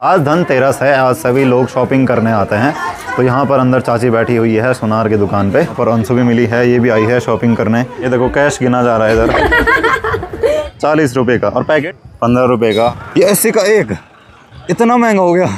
आज धनतेरस है, आज सभी लोग शॉपिंग करने आते हैं। तो यहाँ पर अंदर चाची बैठी हुई है सुनार की दुकान पे, और अंशु भी मिली है, ये भी आई है शॉपिंग करने। ये देखो कैश गिना जा रहा है इधर 40 रुपये का, और पैकेट 15 रुपये का। ये 80 का एक, इतना महंगा हो गया।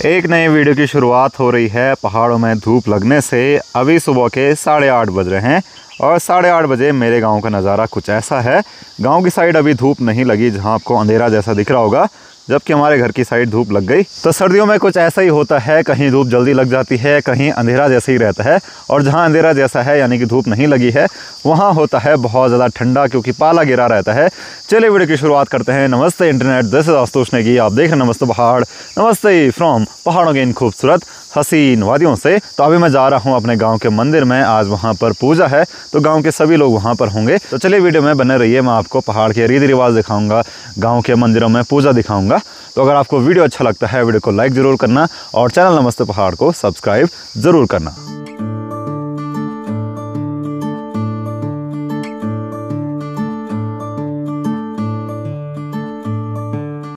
एक नई वीडियो की शुरुआत हो रही है पहाड़ों में धूप लगने से। अभी सुबह के 8:30 बज रहे हैं, और 8:30 बजे मेरे गांव का नज़ारा कुछ ऐसा है। गांव की साइड अभी धूप नहीं लगी, जहां आपको अंधेरा जैसा दिख रहा होगा, जबकि हमारे घर की साइड धूप लग गई। तो सर्दियों में कुछ ऐसा ही होता है, कहीं धूप जल्दी लग जाती है, कहीं अंधेरा जैसा ही रहता है। और जहां अंधेरा जैसा है यानी कि धूप नहीं लगी है, वहां होता है बहुत ज़्यादा ठंडा, क्योंकि पाला गिरा रहता है। चलिए वीडियो की शुरुआत करते हैं। नमस्ते internet, this is Ashutosh Negi, आप देख रहे हैं नमस्ते पहाड़। नमस्ते फ्रॉम पहाड़ों के इन खूबसूरत हसीन वादियों से। तो अभी मैं जा रहा हूँ अपने गांव के मंदिर में, आज वहाँ पर पूजा है, तो गांव के सभी लोग वहाँ पर होंगे। तो चलिए वीडियो में बने रहिए, मैं आपको पहाड़ के रीति रिवाज दिखाऊंगा, गांव के मंदिरों में पूजा दिखाऊंगा। तो अगर आपको वीडियो अच्छा लगता है, वीडियो को लाइक ज़रूर करना, और चैनल नमस्ते पहाड़ को सब्सक्राइब ज़रूर करना।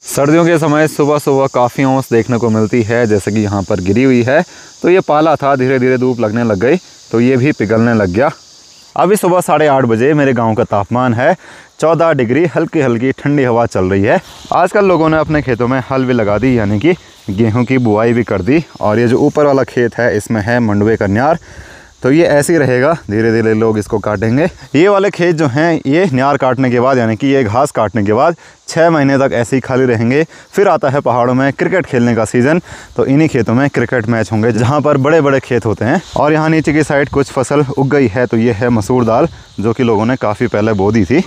सर्दियों के समय सुबह सुबह काफ़ी ओस देखने को मिलती है, जैसे कि यहाँ पर गिरी हुई है। तो ये पाला था, धीरे धीरे धूप लगने लग गई, तो ये भी पिघलने लग गया। अभी सुबह 8:30 बजे मेरे गांव का तापमान है 14 डिग्री, हल्की हल्की ठंडी हवा चल रही है। आजकल लोगों ने अपने खेतों में हल भी लगा दी, यानी कि गेहूं की बुआई भी कर दी। और ये जो ऊपर वाला खेत है, इसमें है मंडवे का न्यार, तो ये ऐसे ही रहेगा, धीरे धीरे लोग इसको काटेंगे। ये वाले खेत जो हैं, ये न्यार काटने के बाद, यानी कि ये घास काटने के बाद 6 महीने तक ऐसे ही खाली रहेंगे। फिर आता है पहाड़ों में क्रिकेट खेलने का सीज़न, तो इन्हीं खेतों में क्रिकेट मैच होंगे, जहाँ पर बड़े बड़े खेत होते हैं। और यहाँ नीचे की साइड कुछ फसल उग गई है, तो ये है मसूर दाल, जो कि लोगों ने काफ़ी पहले बो दी थी।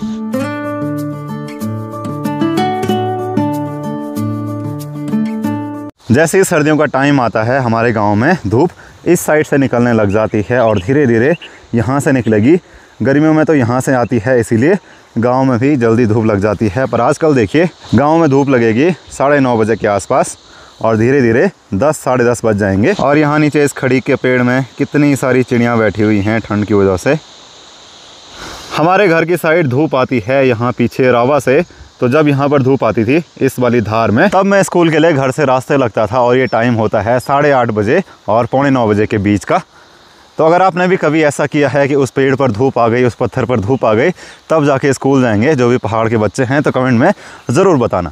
जैसे ही सर्दियों का टाइम आता है, हमारे गांव में धूप इस साइड से निकलने लग जाती है, और धीरे धीरे यहाँ से निकलेगी। गर्मियों में तो यहाँ से आती है, इसीलिए गांव में भी जल्दी धूप लग जाती है। पर आजकल देखिए, गांव में धूप लगेगी 9:30 बजे के आसपास, और धीरे धीरे 10 साढ़े 10 बज जाएंगे। और यहाँ नीचे इस खड़ी के पेड़ में कितनी सारी चिड़ियाँ बैठी हुई हैं ठंड की वजह से। हमारे घर की साइड धूप आती है यहाँ पीछे रावा से, तो जब यहाँ पर धूप आती थी इस वाली धार में, तब मैं स्कूल के लिए घर से रास्ते लगता था, और ये टाइम होता है 8:30 बजे और 8:45 बजे के बीच का। तो अगर आपने भी कभी ऐसा किया है कि उस पेड़ पर धूप आ गई, उस पत्थर पर धूप आ गई, तब जाके स्कूल जाएंगे, जो भी पहाड़ के बच्चे हैं, तो कमेंट में ज़रूर बताना।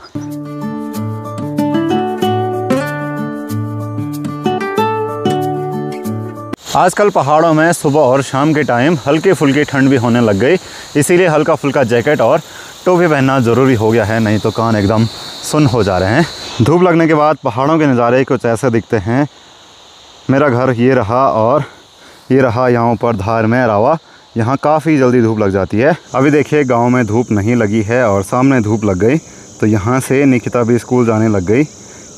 आजकल पहाड़ों में सुबह और शाम के टाइम हल्की फुल्की ठंड भी होने लग गई, इसीलिए हल्का फुल्का जैकेट और टोपी पहनना ज़रूरी हो गया है, नहीं तो कान एकदम सुन हो जा रहे हैं। धूप लगने के बाद पहाड़ों के नज़ारे कुछ ऐसे दिखते हैं। मेरा घर ये रहा, और ये रहा यहाँ ऊपर धार में रावा। यहाँ काफ़ी जल्दी धूप लग जाती है। अभी देखिए, गांव में धूप नहीं लगी है और सामने धूप लग गई, तो यहाँ से निकिता भी स्कूल जाने लग गई।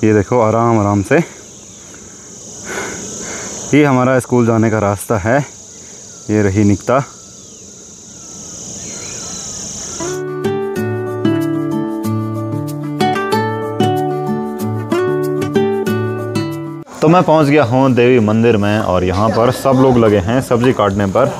ये देखो आराम आराम से, ये हमारा स्कूल जाने का रास्ता है। ये रही निकिता। तो मैं पहुंच गया हूं देवी मंदिर में, और यहाँ पर सब लोग लगे हैं सब्जी काटने पर।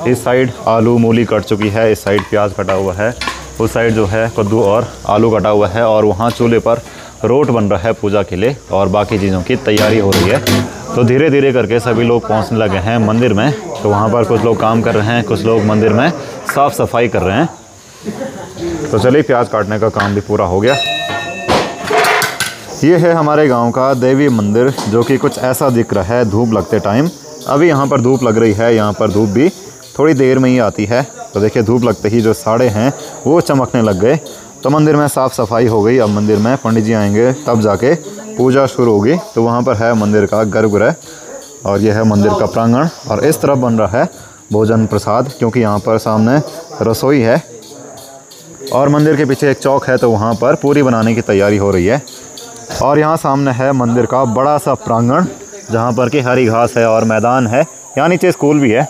इस साइड आलू मूली कट चुकी है, इस साइड प्याज कटा हुआ है, उस साइड जो है कद्दू और आलू कटा हुआ है, और वहाँ चूल्हे पर रोट बन रहा है पूजा के लिए, और बाकी चीज़ों की तैयारी हो रही है। तो धीरे धीरे करके सभी लोग पहुंचने लगे हैं मंदिर में। तो वहाँ पर कुछ लोग काम कर रहे हैं, कुछ लोग मंदिर में साफ़ सफाई कर रहे हैं। तो चलिए, प्याज काटने का काम भी पूरा हो गया। ये है हमारे गांव का देवी मंदिर, जो कि कुछ ऐसा दिख रहा है धूप लगते टाइम। अभी यहाँ पर धूप लग रही है, यहाँ पर धूप भी थोड़ी देर में ही आती है। तो देखिए, धूप लगते ही जो साड़े हैं वो चमकने लग गए। तो मंदिर में साफ़ सफाई हो गई। अब मंदिर में पंडित जी आएंगे, तब जाके पूजा शुरू होगी। तो वहाँ पर है मंदिर का गर्भगृह, और यह है मंदिर का प्रांगण, और इस तरफ बन रहा है भोजन प्रसाद, क्योंकि यहाँ पर सामने रसोई है। और मंदिर के पीछे एक चौक है, तो वहाँ पर पूरी बनाने की तैयारी हो रही है। और यहाँ सामने है मंदिर का बड़ा सा प्रांगण, जहाँ पर कि हरी घास है और मैदान है, यहाँ नीचे स्कूल भी है।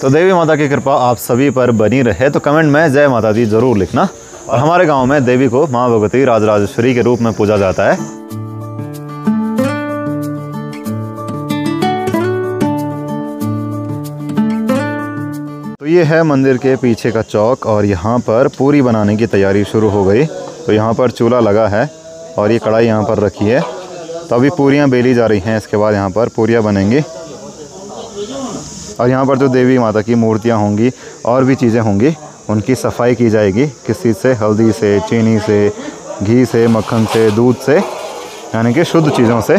तो देवी माता की कृपा आप सभी पर बनी रहे। तो कमेंट में जय माता दी ज़रूर लिखना। और हमारे गांव में देवी को माँ भगवती राजराजेश्वरी के रूप में पूजा जाता है। तो ये है मंदिर के पीछे का चौक, और यहाँ पर पूरी बनाने की तैयारी शुरू हो गई। तो यहाँ पर चूल्हा लगा है, और ये कढ़ाई यहाँ पर रखी है। तो अभी पूरियाँ बेली जा रही हैं, इसके बाद यहाँ पर पूरियाँ बनेंगी। और यहाँ पर जो देवी माता की मूर्तियाँ होंगी और भी चीज़ें होंगी, उनकी सफाई की जाएगी। किस चीज़ से? हल्दी से, चीनी से, घी से, मक्खन से, दूध से, यानी कि शुद्ध चीज़ों से।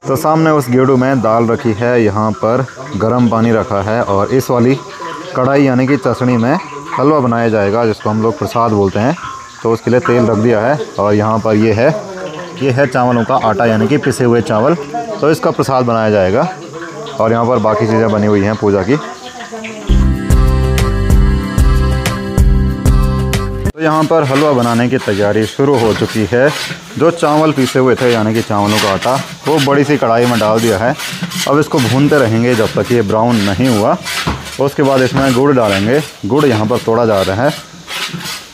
तो सामने उस गेड़ू में दाल रखी है, यहाँ पर गर्म पानी रखा है और इस वाली कढ़ाई यानी कि चसनी में हलवा बनाया जाएगा, जिसको हम लोग प्रसाद बोलते हैं। तो उसके लिए तेल रख दिया है और यहाँ पर ये है चावलों का आटा यानी कि पिसे हुए चावल। तो इसका प्रसाद बनाया जाएगा और यहाँ पर बाकी चीज़ें बनी हुई हैं पूजा की। तो यहाँ पर हलवा बनाने की तैयारी शुरू हो चुकी है। जो चावल पीसे हुए थे यानी कि चावलों का आटा, वो बड़ी सी कढ़ाई में डाल दिया है। अब इसको भूनते रहेंगे जब तक ये ब्राउन नहीं हुआ। उसके बाद इसमें गुड़ डालेंगे। गुड़ यहाँ पर तोड़ा जा रहा है।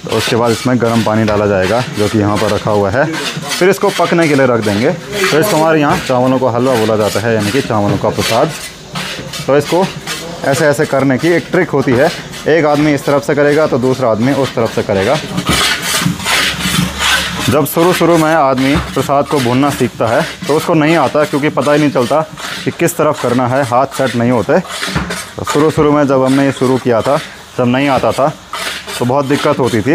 तो उसके बाद इसमें गर्म पानी डाला जाएगा जो कि यहाँ पर रखा हुआ है। फिर इसको पकने के लिए रख देंगे। तो इसको हमारे यहाँ चावलों का हलवा बोला जाता है, यानी कि चावलों का प्रसाद। तो इसको ऐसे ऐसे करने की एक ट्रिक होती है। एक आदमी इस तरफ से करेगा तो दूसरा आदमी उस तरफ से करेगा। जब शुरू में आदमी प्रसाद को भूनना सीखता है तो उसको नहीं आता, क्योंकि पता ही नहीं चलता कि किस तरफ करना है, हाथ सेट नहीं होते। तो शुरू में जब हमने ये शुरू किया था, जब नहीं आता था तो बहुत दिक्कत होती थी।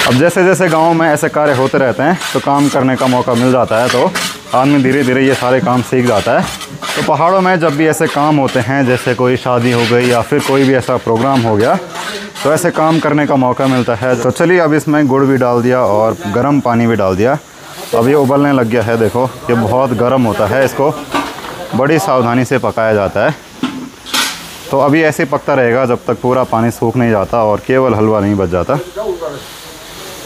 अब जैसे जैसे गांव में ऐसे कार्य होते रहते हैं तो काम करने का मौका मिल जाता है, तो आदमी धीरे धीरे ये सारे काम सीख जाता है। तो पहाड़ों में जब भी ऐसे काम होते हैं, जैसे कोई शादी हो गई या फिर कोई भी ऐसा प्रोग्राम हो गया, तो ऐसे काम करने का मौका मिलता है। तो चलिए अब इसमें गुड़ भी डाल दिया और गर्म पानी भी डाल दिया। अब ये उबलने लग गया है। देखो ये बहुत गर्म होता है, इसको बड़ी सावधानी से पकाया जाता है। तो अभी ऐसे पकता रहेगा जब तक पूरा पानी सूख नहीं जाता और केवल हलवा नहीं बच जाता।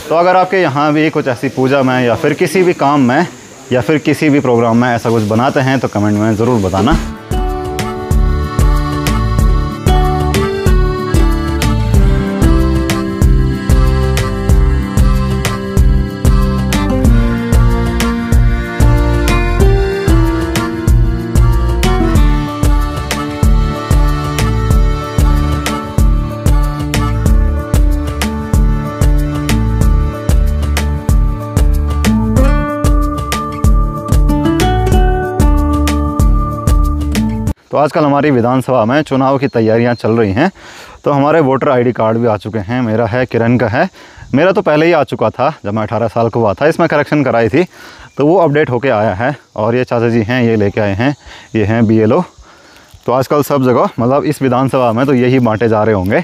तो अगर आपके यहाँ भी कुछ ऐसी पूजा में या फिर किसी भी काम में या फिर किसी भी प्रोग्राम में ऐसा कुछ बनाते हैं तो कमेंट में ज़रूर बताना। तो आजकल हमारी विधानसभा में चुनाव की तैयारियां चल रही हैं। तो हमारे वोटर आईडी कार्ड भी आ चुके हैं। मेरा है, किरण का है। मेरा तो पहले ही आ चुका था जब मैं 18 साल को हुआ था। इसमें करेक्शन कराई थी तो वो अपडेट होके आया है। और ये चाचा जी हैं, ये लेके आए हैं, ये हैं BLO। तो आजकल सब जगह, मतलब इस विधानसभा में तो यही बांटे जा रहे होंगे।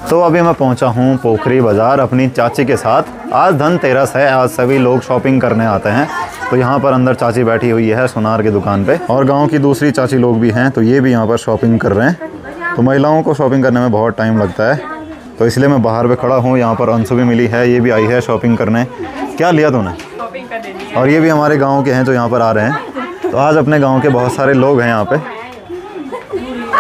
तो अभी मैं पहुंचा हूं पोखरी बाज़ार अपनी चाची के साथ। आज धनतेरस है, आज सभी लोग शॉपिंग करने आते हैं। तो यहाँ पर अंदर चाची बैठी हुई है सुनार की दुकान पे, और गांव की दूसरी चाची लोग भी हैं, तो ये भी यहाँ पर शॉपिंग कर रहे हैं। तो महिलाओं को शॉपिंग करने में बहुत टाइम लगता है, तो इसलिए मैं बाहर पे खड़ा हूँ। यहाँ पर अंशु भी मिली है, ये भी आई है शॉपिंग करने। क्या लिया तूने? और ये भी हमारे गाँव के हैं जो यहाँ पर आ रहे हैं। तो आज अपने गाँव के बहुत सारे लोग हैं यहाँ पे,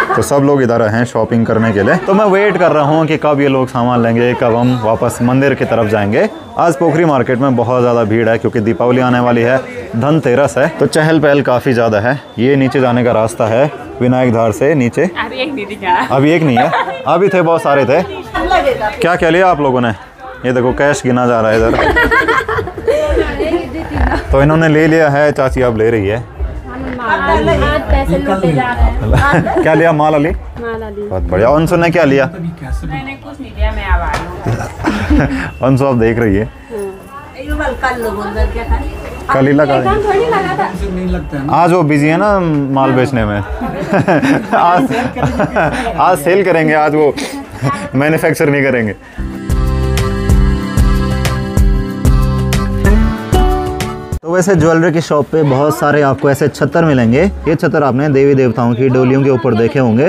तो सब लोग इधर हैं शॉपिंग करने के लिए। तो मैं वेट कर रहा हूँ कि कब ये लोग सामान लेंगे, कब हम वापस मंदिर की तरफ जाएंगे। आज पोखरी मार्केट में बहुत ज़्यादा भीड़ है क्योंकि दीपावली आने वाली है, धनतेरस है, तो चहल पहल काफ़ी ज़्यादा है। ये नीचे जाने का रास्ता है विनायक धार से नीचे। अभी एक नहीं है, अभी थे, बहुत सारे थे। क्या क्या लिया आप लोगों ने? ये देखो कैश गिना जा रहा है इधर। तो इन्होंने ले लिया है, चाची अब ले रही है। क्या लिया? माला ली? बहुत बढ़िया। अंशु ने क्या लिया? मैंने कुछ नहीं लिया, मैं अब अंशु आप देख रही है। कलीला का आज वो बिजी है ना माल बेचने में। आज सेल करेंगे, आज वो मैन्युफैक्चर नहीं करेंगे। तो वैसे ज्वेलरी की शॉप पे बहुत सारे आपको ऐसे छत्तर मिलेंगे। ये छत्तर आपने देवी देवताओं की डोलियों के ऊपर देखे होंगे,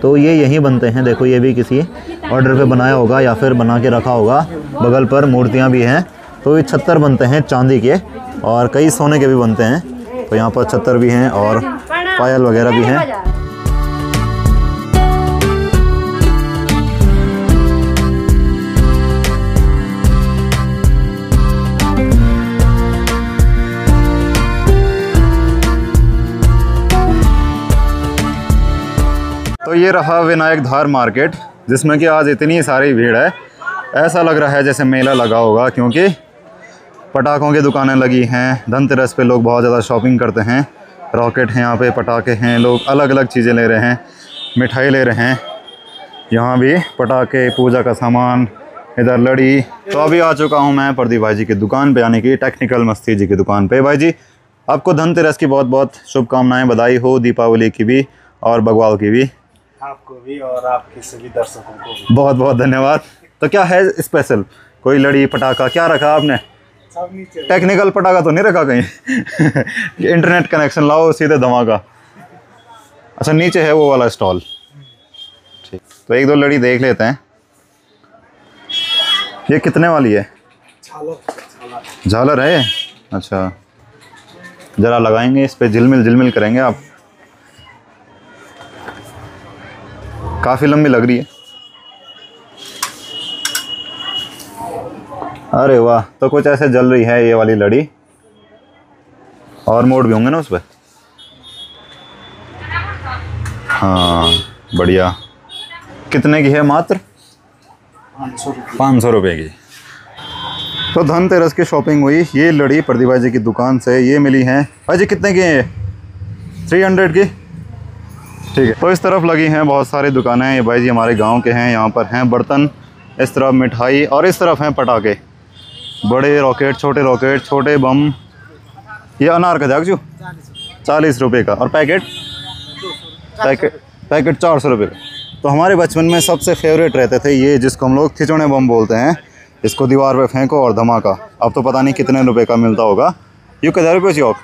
तो ये यहीं बनते हैं। देखो ये भी किसी ऑर्डर पे बनाया होगा या फिर बना के रखा होगा। बगल पर मूर्तियाँ भी हैं। तो ये छत्तर बनते हैं चांदी के, और कई सोने के भी बनते हैं। तो यहाँ पर छत्तर भी हैं और पायल वगैरह भी हैं। तो ये रहा विनायक धार मार्केट, जिसमें कि आज इतनी सारी भीड़ है, ऐसा लग रहा है जैसे मेला लगा होगा, क्योंकि पटाखों की दुकानें लगी हैं। धनतेरस पे लोग बहुत ज़्यादा शॉपिंग करते हैं। रॉकेट हैं यहाँ पे, पटाखे हैं, लोग अलग अलग चीज़ें ले रहे हैं, मिठाई ले रहे हैं। यहाँ भी पटाखे, पूजा का सामान, इधर लड़ी। तो अभी आ चुका हूँ मैं प्रदीप भाई जी की दुकान पे, यानी कि टेक्निकल मस्ती जी की दुकान पे। भाई जी आपको धनतेरस की बहुत बहुत शुभकामनाएँ, बधाई हो, दीपावली की भी और बग्वाल की भी। आपको भी और आपके सभी दर्शकों को भी बहुत बहुत धन्यवाद। तो क्या है स्पेशल? कोई लड़ी, पटाखा क्या रखा आपने? सब नीचे। टेक्निकल पटाखा तो नहीं रखा कहीं? इंटरनेट कनेक्शन लाओ सीधे धमाका। अच्छा नीचे है वो वाला स्टॉल। ठीक, तो एक दो लड़ी देख लेते हैं। ये कितने वाली है? झालर है। अच्छा ज़रा लगाएंगे इस पे, झिलमिल झिलमिल करेंगे आप। काफ़ी लंबी लग रही है। अरे वाह, तो कुछ ऐसे जल रही है ये वाली लड़ी। और मोड भी होंगे ना उस पर। हाँ बढ़िया। कितने की है? मात्र 500 रुपये की। तो धनतेरस की शॉपिंग हुई। ये लड़ी प्रदीप भाई जी की दुकान से ये मिली है। भाई जी कितने की है? 300 की। ठीक है। तो इस तरफ लगी हैं बहुत सारी दुकानें। ये भाई जी हमारे गांव के हैं। यहाँ पर हैं बर्तन, इस तरफ मिठाई, और इस तरफ हैं पटाखे। बड़े रॉकेट, छोटे बम। ये अनार का जागजू 40 रुपये का, और पैकेट 400 रुपये का। तो हमारे बचपन में सबसे फेवरेट रहते थे ये, जिसको हम लोग खिचौने बम बोलते हैं। इसको दीवार पे फेंको और धमाका। अब तो पता नहीं कितने रुपए का मिलता होगा। ये कितने रुपये चौक?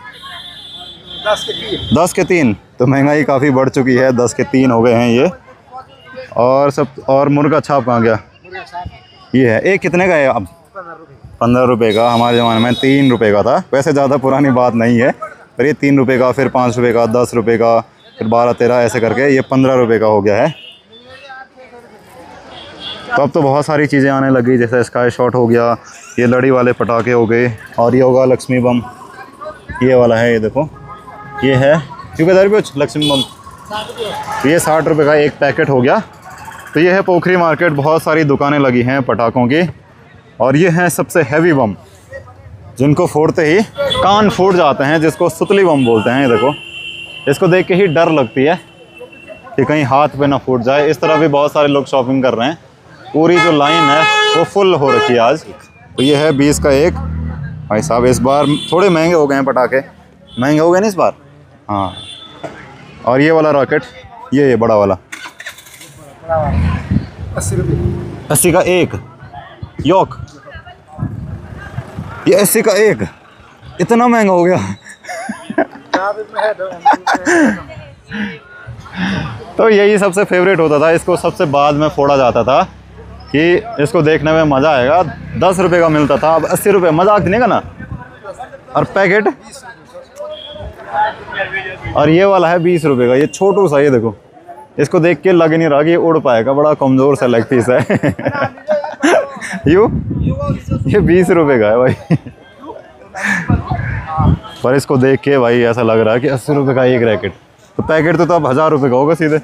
10 के 3। तो महंगाई काफ़ी बढ़ चुकी है। 10 के 3 हो गए हैं ये। और सब, और मुर्गा छाप कहाँ गया? ये है। एक कितने का है अब? 15 रुपये का। हमारे ज़माने में 3 रुपये का था। वैसे ज़्यादा पुरानी बात नहीं है, पर ये 3 रुपये का, फिर 5 रुपये का, 10 रुपये का, फिर 12-13 ऐसे करके ये 15 रुपये का हो गया है। तो अब तो बहुत सारी चीज़ें आने लगी, जैसे स्काई शॉट हो गया, ये लड़ी वाले पटाखे हो गए, और ये होगा लक्ष्मी बम। ये वाला है, ये देखो ये है। क्योंकि इधर भी लक्ष्मी बम, तो ये 60 रुपये का एक पैकेट हो गया। तो ये है पोखरी मार्केट। बहुत सारी दुकानें लगी हैं पटाखों की। और ये हैं सबसे हैवी बम, जिनको फोड़ते ही कान फूट जाते हैं, जिसको सुतली बम बोलते हैं। ये देखो, इसको देख के ही डर लगती है कि कहीं हाथ पे ना फूट जाए। इस तरह भी बहुत सारे लोग शॉपिंग कर रहे हैं। पूरी जो लाइन है वो फुल हो रखी है आज। तो ये है 20 का एक। भाई साहब इस बार थोड़े महंगे हो गए हैं पटाखे। महंगे हो गए ना इस बार। हाँ। और ये वाला रॉकेट, ये बड़ा वाला 80 रुपये। 80 का एक योक। ये 80 का एक। इतना महंगा हो गया। तो यही सबसे फेवरेट होता था। इसको सबसे बाद में फोड़ा जाता था कि इसको देखने में मज़ा आएगा। 10 रुपये का मिलता था, अब 80 रुपये। मजाक नहीं का ना। और पैकेट, और ये वाला है 20 रुपये का। ये छोटू सा, ये देखो, इसको देख के लग नहीं रहा कि ये उड़ पाएगा। बड़ा कमज़ोर सा लेग पीस है। ये 20 रुपये का है भाई। पर इसको देख के भाई ऐसा लग रहा है कि 80 रुपये का एक रैकेट। तो पैकेट तो अब 1000 रुपये का होगा सीधे।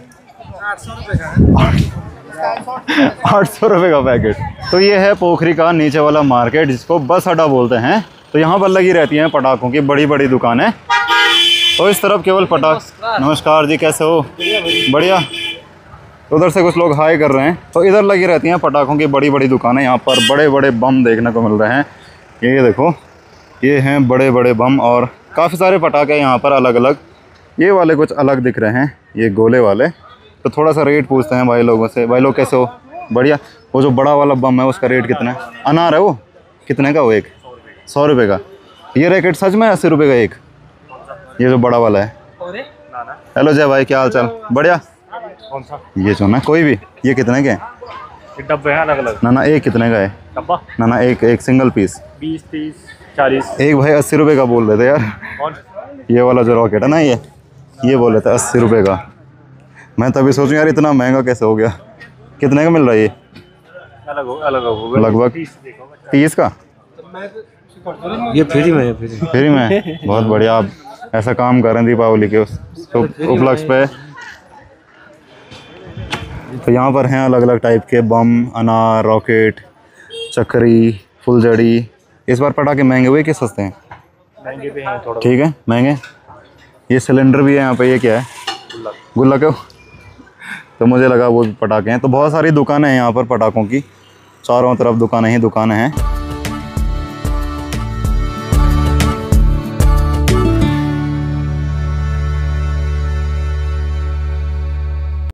800 रुपये का पैकेट। तो ये है पोखरी का नीचे वाला मार्केट, जिसको बस अड्डा बोलते हैं। तो यहाँ पर लगी रहती हैं पटाखों की बड़ी बड़ी दुकानें। तो इस तरफ केवल पटाख। नमस्कार जी, कैसे हो? बढ़िया। उधर से कुछ लोग हाई कर रहे हैं। तो इधर लगी रहती हैं पटाखों की बड़ी बड़ी दुकानें। यहाँ पर बड़े बड़े बम देखने को मिल रहे हैं। ये देखो, ये हैं बड़े बड़े बम, और काफ़ी सारे पटाखे यहाँ पर अलग अलग। ये वाले कुछ अलग दिख रहे हैं, ये गोले वाले। तो थोड़ा सा रेट पूछते हैं भाई लोगों से। भाई लोग कैसे हो? बढ़िया। वो जो बड़ा वाला बम है उसका रेट कितना है? अनार है वो, कितने का वो एक? 100 रुपये का। ये रैकेट सच में 80 रुपये का एक? ये जो बड़ा वाला है। हेलो जय भाई, क्या हाल चाल? बढ़िया। कौन सा? ये जो ना कोई भी, ये कितने के हैं? ये डब्बे हैं अलग अलग। ना एक कितने का है? डब्बा ना एक सिंगल पीस 20, 30, 40। एक भाई 80 रुपये का बोल रहे थे यार। कौन? ये वाला जो रॉकेट है ना, ये बोल रहे थे 80 रुपये का। मैं तभी सोचूं यार इतना महंगा कैसे हो गया। कितने का मिल रहा है ये? अलग हो लगभग 30 का। ये फ्री में है। फ्री में? बहुत बढ़िया। आप ऐसा काम कर रहे हैं दीपावली के उपलक्ष्य पे। तो यहाँ पर हैं अलग अलग टाइप के बम, अनार, रॉकेट, चक्री, फुलझड़ी। इस बार पटाखे महंगे हुए कि सस्ते हैं? महंगे भी हैं थोड़ा। ठीक है, महंगे। ये सिलेंडर भी है यहाँ पे। ये क्या है? गुल्ला क्यों? तो मुझे लगा वो पटाखे हैं। तो बहुत सारी दुकानें हैं यहाँ पर पटाखों की, चारों तरफ दुकानें ही दुकानें हैं।